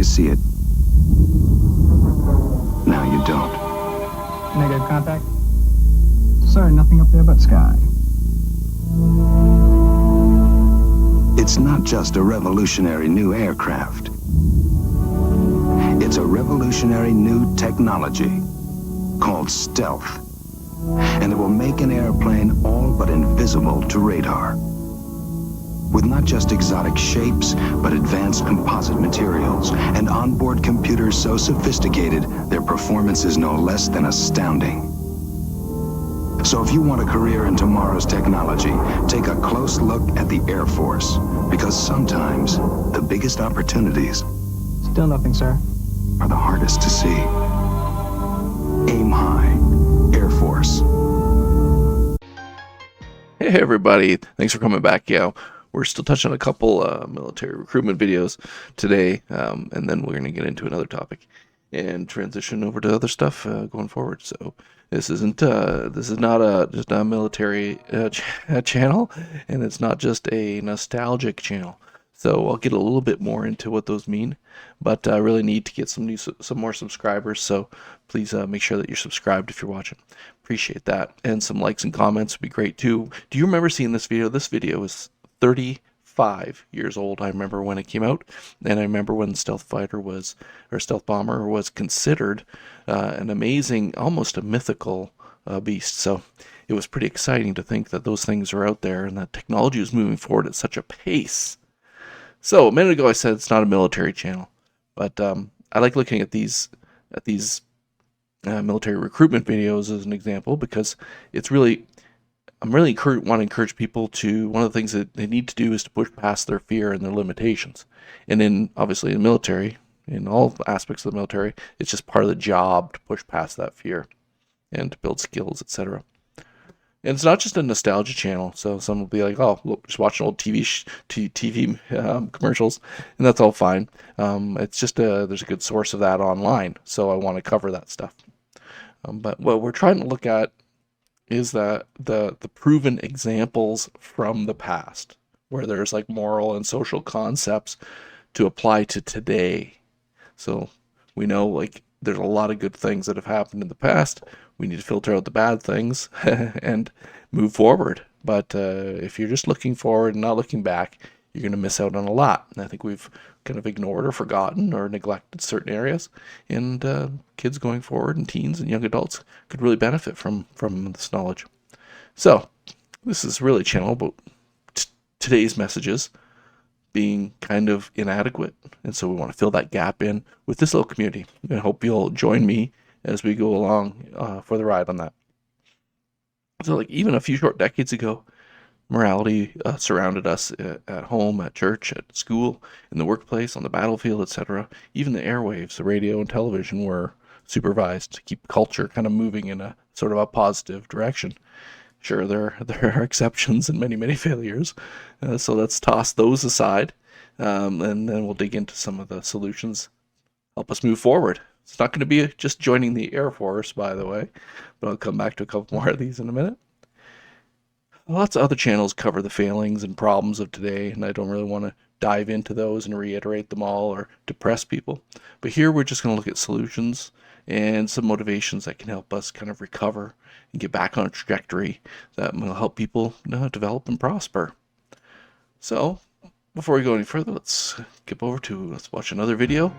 see it. Now you don't. Negative contact. Sir, nothing up there but sky. It's not just a revolutionary new aircraft. It's a revolutionary new technology called stealth. And it will make an airplane all but invisible to radar. With not just exotic shapes, but advanced composite materials and onboard computers so sophisticated, their performance is no less than astounding. So if you want a career in tomorrow's technology, take a close look at the Air Force, because sometimes the biggest opportunities Still nothing, sir. are the hardest to see. Aim high, Air Force. Hey everybody, thanks for coming back. Yeah, we're still touching on a couple military recruitment videos today, and then we're going to get into another topic and transition over to other stuff going forward. So this is not just a military channel, and it's not just a nostalgic channel. So I'll get a little bit more into what those mean, but I really need to get some more subscribers. So please make sure that you're subscribed if you're watching. Appreciate that, and some likes and comments would be great too. Do you remember seeing this video? This video is 35 years old. I remember when it came out, and I remember when Stealth Bomber was considered an amazing, almost a mythical beast. So it was pretty exciting to think that those things are out there and that technology is moving forward at such a pace. So a minute ago I said it's not a military channel, but I like looking at these military recruitment videos as an example, because it's really, want to encourage people to, one of the things that they need to do is to push past their fear and their limitations. And obviously in the military, in all aspects of the military, it's just part of the job to push past that fear and to build skills, etc. And it's not just a nostalgia channel, so some will be like, oh, look, just watching old TV commercials, and that's all fine. It's just there's a good source of that online, so I want to cover that stuff. But what we're trying to look at is that the proven examples from the past, where there's like moral and social concepts to apply to today. So we know like there's a lot of good things that have happened in the past. We need to filter out the bad things and move forward. But if you're just looking forward and not looking back, you're going to miss out on a lot. And I think we've kind of ignored or forgotten or neglected certain areas. And kids going forward and teens and young adults could really benefit from this knowledge. So this is really a channel about today's messages being kind of inadequate. And so we want to fill that gap in with this little community. And I hope you'll join me as we go along for the ride on that. So like even a few short decades ago, morality surrounded us at home, at church, at school, in the workplace, on the battlefield, etc. Even the airwaves, the radio and television were supervised to keep culture kind of moving in a sort of a positive direction. Sure, there are exceptions and many failures, so let's toss those aside, and then we'll dig into some of the solutions, help us move forward. It's not going to be just joining the Air Force, by the way, but I'll come back to a couple more of these in a minute. Lots of other channels cover the failings and problems of today, and I don't really want to dive into those and reiterate them all or depress people. But here we're just going to look at solutions and some motivations that can help us kind of recover and get back on a trajectory that will help people develop and prosper. So before we go any further, let's watch another video.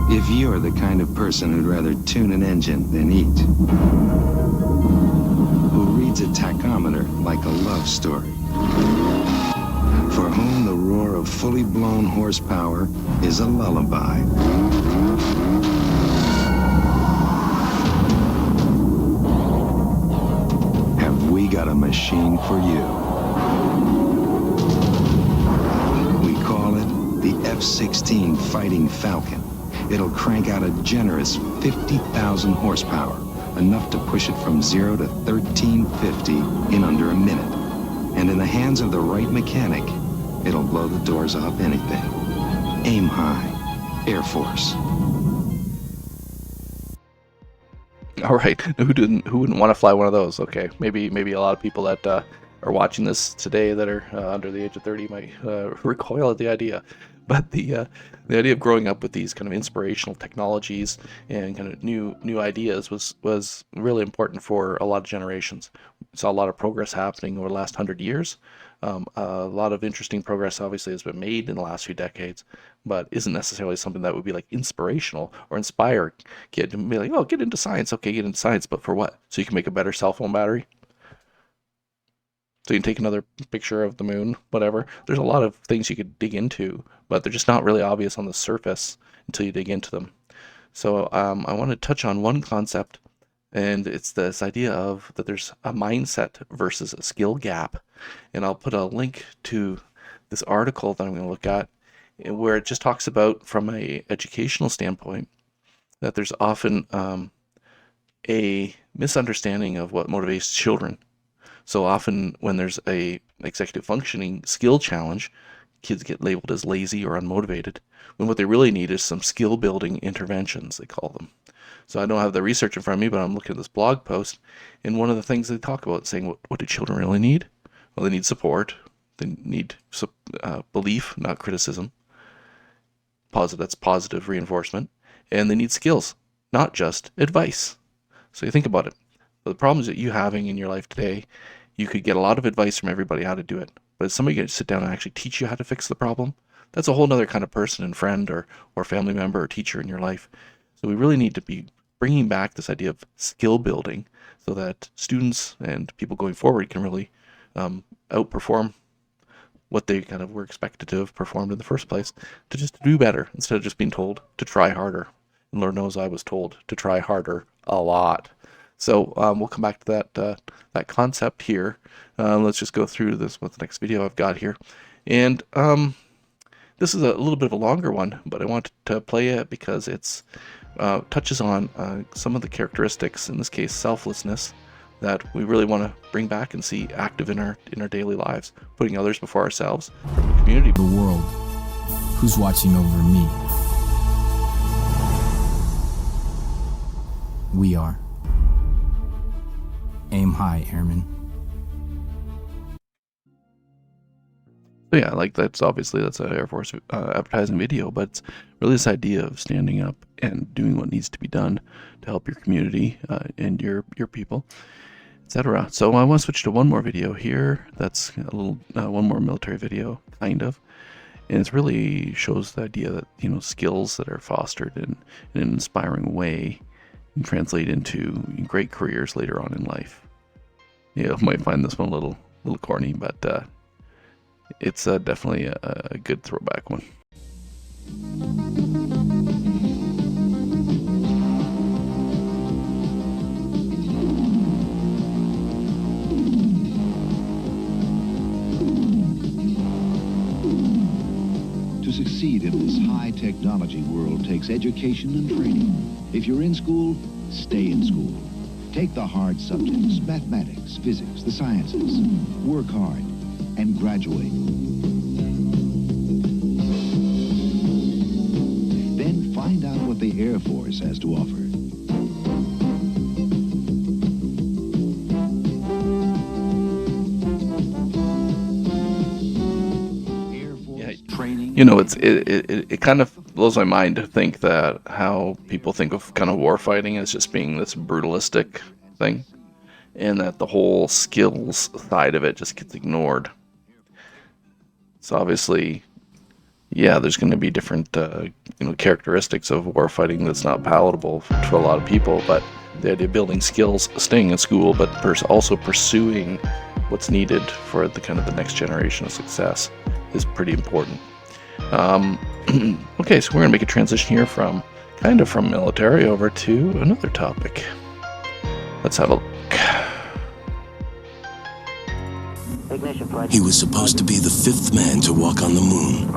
If you're the kind of person who'd rather tune an engine than eat, who reads a tachometer like a love story, for whom the roar of fully blown horsepower is a lullaby, have we got a machine for you. We call it the F-16 Fighting Falcon. It'll crank out a generous 50,000 horsepower, enough to push it from 0 to 1350 in under a minute. And in the hands of the right mechanic, it'll blow the doors off anything. Aim high, Air Force. All right. Who didn't? Who wouldn't want to fly one of those? Okay, maybe a lot of people that are watching this today that are under the age of 30 might recoil at the idea. But the idea of growing up with these kind of inspirational technologies and kind of new ideas was really important for a lot of generations. We saw a lot of progress happening over the last 100 years. A lot of interesting progress obviously has been made in the last few decades, but isn't necessarily something that would be like inspirational or inspire kid to be like, oh, get into science. Okay, get into science, but for what? So you can make a better cell phone battery? So you can take another picture of the moon, whatever. There's a lot of things you could dig into, but they're just not really obvious on the surface until you dig into them. So I want to touch on one concept, and it's this idea of that there's a mindset versus a skill gap. And I'll put a link to this article that I'm going to look at, where it just talks about, from a educational standpoint, that there's often a misunderstanding of what motivates children. So often when there's a executive functioning skill challenge, kids get labeled as lazy or unmotivated, when what they really need is some skill building interventions, they call them. So I don't have the research in front of me, but I'm looking at this blog post, and one of the things they talk about saying, what do children really need? Well, they need support. They need belief, not criticism. That's positive reinforcement. And they need skills, not just advice. So you think about it. The problems that you're having in your life today, you could get a lot of advice from everybody how to do it. But if somebody could sit down and actually teach you how to fix the problem, that's a whole other kind of person and friend or family member or teacher in your life. So we really need to be bringing back this idea of skill building so that students and people going forward can really outperform what they kind of were expected to have performed in the first place, to just do better instead of just being told to try harder. And Lord knows I was told to try harder a lot. So we'll come back to that concept here. Let's just go through this with the next video I've got here. And this is a little bit of a longer one, but I want to play it because it's touches on some of the characteristics, in this case selflessness, that we really want to bring back and see active in our daily lives, putting others before ourselves, from the community. The world, who's watching over me? We are. Aim high, airmen. So yeah, like that's an Air Force advertising video, but it's really this idea of standing up and doing what needs to be done to help your community and your people, etc. So I want to switch to one more video here. That's a little one more military video, kind of, and it really shows the idea that skills that are fostered in an inspiring way can translate into great careers later on in life. You might find this one a little corny, but it's definitely a good throwback one. To succeed in this high technology world takes education and training. If you're in school, stay in school. Take the hard subjects, mathematics, physics, the sciences. Work hard and graduate. Then find out what the Air Force has to offer. Air Force training. It kind of blows my mind to think that how people think of kind of war fighting as just being this brutalistic thing, and that the whole skills side of it just gets ignored. So obviously, yeah, there's going to be different characteristics of war fighting that's not palatable to a lot of people, but the idea of building skills, staying in school, but also pursuing what's needed for the next generation of success is pretty important. Okay, so we're going to make a transition here from military over to another topic. Let's have a look. He was supposed to be the fifth man to walk on the moon.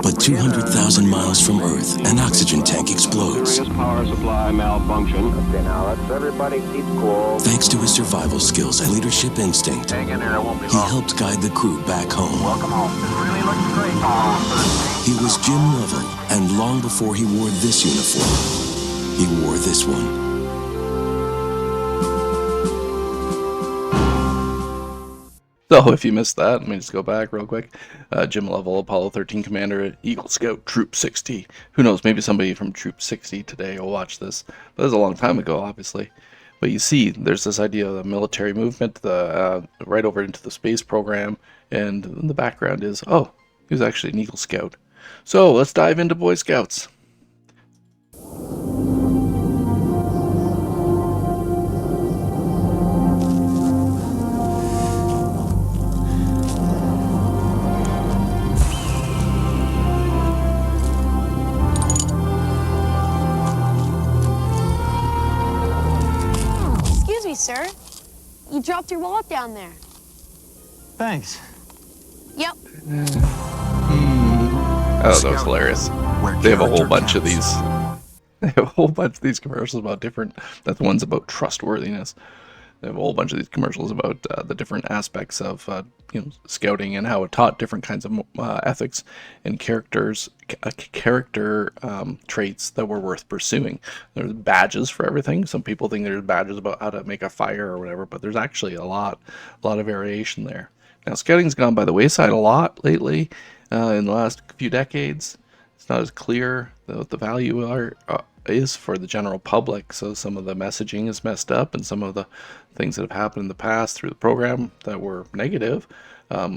But 200,000 miles from Earth, an oxygen tank explodes. Serious power supply malfunction. Okay, now let's everybody keep cool. Thanks to his survival skills and leadership instinct, Hang in there, it won't be he long. helped guide the crew back home. Welcome home. This really looks great. He was Jim Lovell, and long before he wore this uniform, he wore this one. So if you missed that, let me just go back real quick. Jim Lovell, Apollo 13 Commander, Eagle Scout, Troop 60. Who knows, maybe somebody from Troop 60 today will watch this. But that was a long time ago, obviously. But you see, there's this idea of the military movement, right over into the space program, and in the background is, oh, he was actually an Eagle Scout. So let's dive into Boy Scouts. Excuse me, sir. You dropped your wallet down there. Thanks. Yep. Oh, that was hilarious. They have a whole bunch of these. They have a whole bunch of these commercials about different. That's the ones about trustworthiness. They have a whole bunch of these commercials about the different aspects of scouting and how it taught different kinds of ethics and character traits that were worth pursuing. There's badges for everything. Some people think there's badges about how to make a fire or whatever, but there's actually a lot of variation there. Now, scouting's gone by the wayside a lot lately in the last few decades. It's not as clear what the value is for the general public, so some of the messaging is messed up, and some of the things that have happened in the past through the program that were negative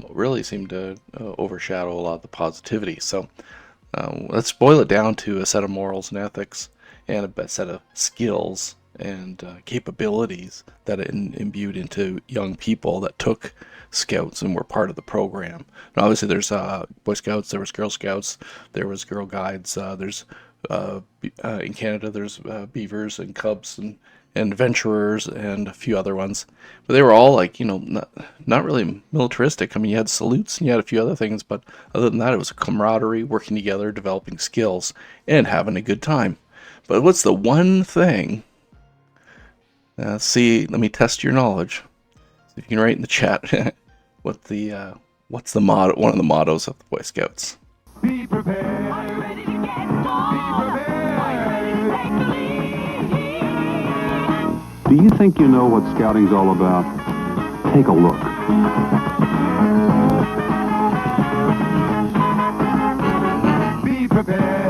really seem to overshadow a lot of the positivity. So let's boil it down to a set of morals and ethics and a set of skills and capabilities that it imbued into young people that took Scouts and were part of the program. And obviously there's Boy Scouts, there was Girl Scouts, there was Girl Guides, there's in Canada there's Beavers and Cubs and Adventurers and a few other ones, but they were all like, not really militaristic. I mean, you had salutes and you had a few other things, but other than that, it was a camaraderie, working together, developing skills, and having a good time. But what's the one thing? Let me test your knowledge. So if you can write in the chat what's the motto? One of the mottos of the Boy Scouts. Be prepared. Do you think you know what scouting's all about? Take a look. Be prepared.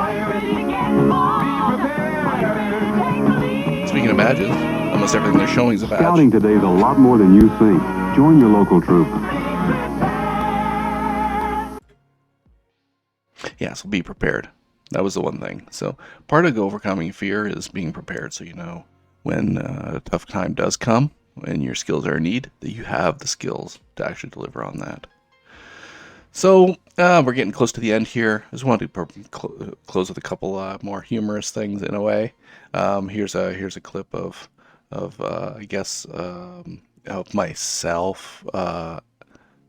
Speaking of badges, almost everything they're showing is a badge. Scouting today is a lot more than you think. Join your local troop. Yeah, so be prepared. That was the one thing. So part of overcoming fear is being prepared, so you know when a tough time does come and your skills are in need, that you have the skills to actually deliver on that. So we're getting close to the end here. I just wanted to close with a couple more humorous things in a way. Here's a clip of myself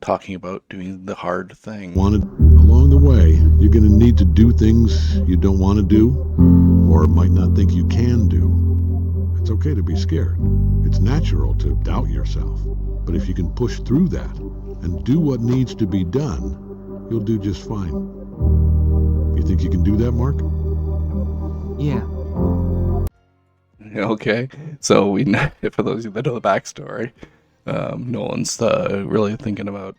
talking about doing the hard thing. Along the way, you're going to need to do things you don't want to do or might not think you can do. It's okay to be scared. It's natural to doubt yourself. But if you can push through that and do what needs to be done, you'll do just fine. You think you can do that, Mark? Yeah. Okay, so for those of you that know the backstory, Nolan's really thinking about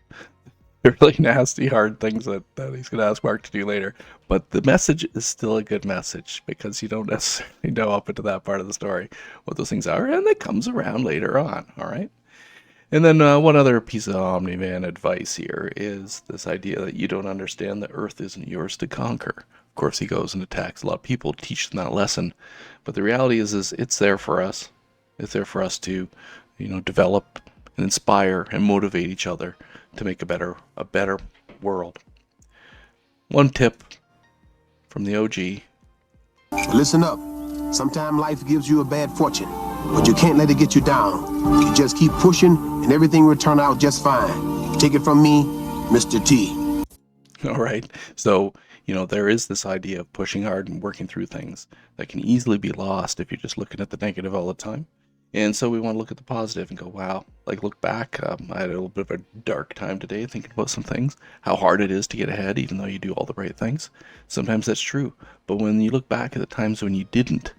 really nasty, hard things that he's going to ask Mark to do later. But the message is still a good message because you don't necessarily know up into that part of the story what those things are, and it comes around later on, all right? And then one other piece of Omni-Man advice here is this idea that you don't understand that Earth isn't yours to conquer. Of course, he goes and attacks a lot of people to teach them that lesson. But the reality is it's there for us. It's there for us to, develop and inspire and motivate each other to make a better world. One tip from the OG. Listen up. Sometimes life gives you a bad fortune, but you can't let it get you down. You just keep pushing and everything will turn out just fine. Take it from me, Mr. T. All right. So, there is this idea of pushing hard and working through things that can easily be lost if you're just looking at the negative all the time. And so we want to look at the positive and go, wow, look back. I had a little bit of a dark time today thinking about some things, how hard it is to get ahead, even though you do all the right things. Sometimes that's true. But when you look back at the times when you didn't,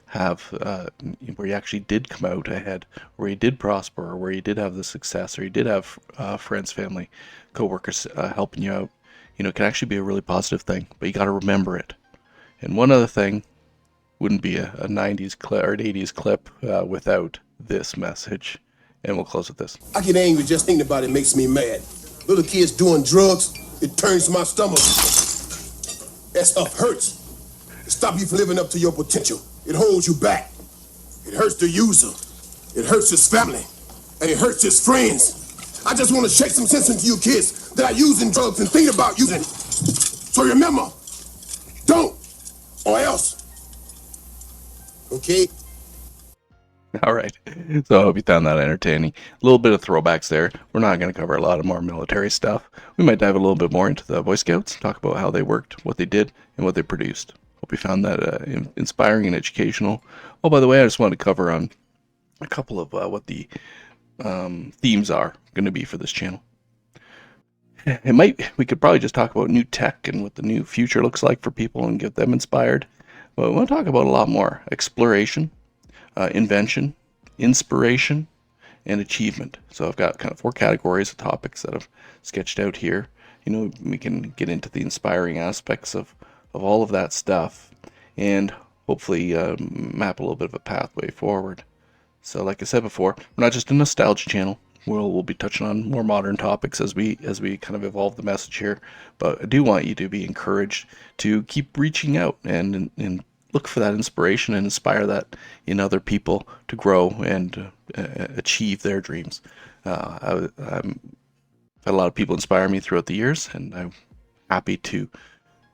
have, where you actually did come out ahead, where you did prosper, or where you did have the success, or you did have friends, family, co-workers helping you out, it can actually be a really positive thing, but you got to remember it. And one other thing wouldn't be a 90s clip or an 80s clip without this message. And we'll close with this. I get angry just thinking about it makes me mad. Little kids doing drugs, it turns my stomach. That stuff hurts. It stops you from living up to your potential. It holds you back. It hurts the user. It hurts his family. And it hurts his friends. I just want to shake some sense into you kids that are using drugs and thinking about using. So remember, don't, or else. Okay? All right. So I hope you found that entertaining. A little bit of throwbacks there. We're not going to cover a lot of more military stuff. We might dive a little bit more into the Boy Scouts, talk about how they worked, what they did, and what they produced. Hope you found that inspiring and educational. Oh, by the way, I just wanted to cover on a couple of what the themes are going to be for this channel. We could probably just talk about new tech and what the new future looks like for people and get them inspired. But we want to talk about a lot more exploration, invention, inspiration, and achievement. So I've got kind of 4 categories of topics that I've sketched out here. We can get into the inspiring aspects of all of that stuff and hopefully map a little bit of a pathway forward. So like I said before, we're not just a nostalgia channel. We'll be touching on more modern topics as we kind of evolve the message here. But I do want you to be encouraged to keep reaching out and look for that inspiration and inspire that in other people to grow and achieve their dreams. I've had a lot of people inspire me throughout the years, and I'm happy to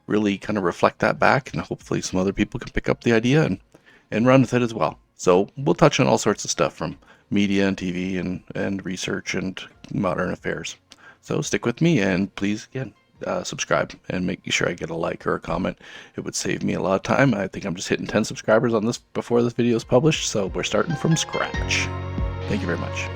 really kind of reflect that back, and hopefully some other people can pick up the idea and run with it as well. So we'll touch on all sorts of stuff from media and TV and research and modern affairs. So stick with me, and please, again, subscribe and make sure I get a like or a comment. It would save me a lot of time. I think I'm just hitting 10 subscribers on this before this video is published, so we're starting from scratch. Thank you very much.